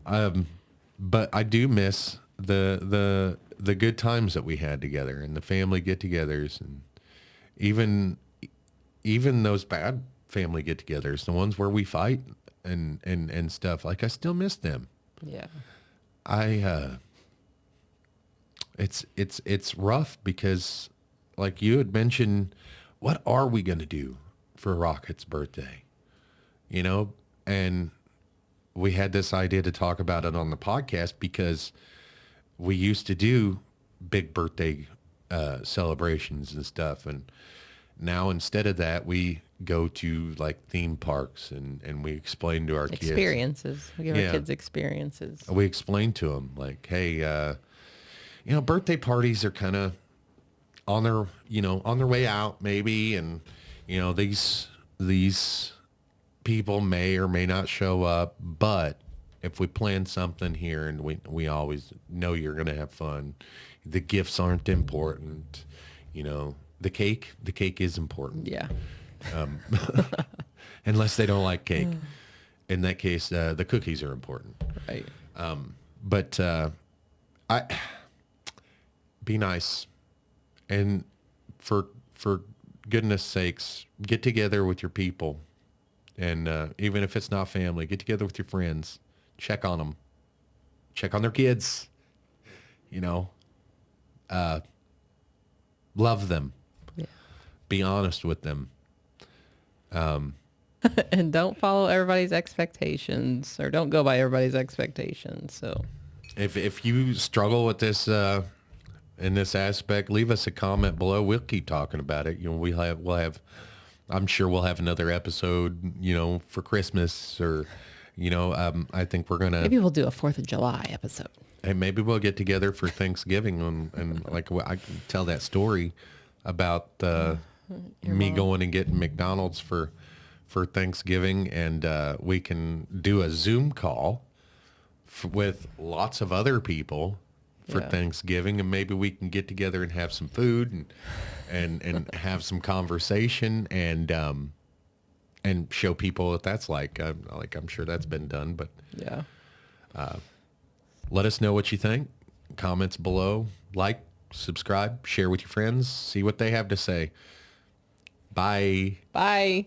but I do miss the good times that we had together and the family get-togethers, and even those bad family get-togethers, the ones where we fight and stuff. Like, I still miss them. Yeah. It's rough because, like you had mentioned, what are we going to do for Rocket's birthday? And we had this idea to talk about it on the podcast because we used to do big birthday celebrations and stuff. And now instead of that, we go to like theme parks and we explain to our kids. Experiences. We give Yeah. our kids experiences. We explain to them like, hey, birthday parties are kind of on their way out maybe. And, these people may or may not show up, but if we plan something here and we always know you're going to have fun, the gifts aren't important, the cake is important. Yeah. Unless they don't like cake. In that case, the cookies are important. Right. But I be nice, and for goodness sakes, get together with your people, and even if it's not family, get together with your friends, check on them, check on their kids, love them, Yeah. be honest with them. And don't follow everybody's expectations, or don't go by everybody's expectations. So If you struggle with this in this aspect, leave us a comment below. We'll keep talking about it. You know, we'll have I'm sure we'll have another episode, you know, for Christmas or, you know, I think we're gonna maybe we'll do a 4th of July episode. and maybe we'll get together for Thanksgiving and like I can tell that story about me mom. going and getting McDonald's for Thanksgiving, and we can do a Zoom call with lots of other people for Yeah. Thanksgiving, and maybe we can get together and have some food and have some conversation and show people what that's like. I'm sure that's been done, but Yeah. let us know what you think. Comments below, like, subscribe, share with your friends, see what they have to say. Bye. Bye.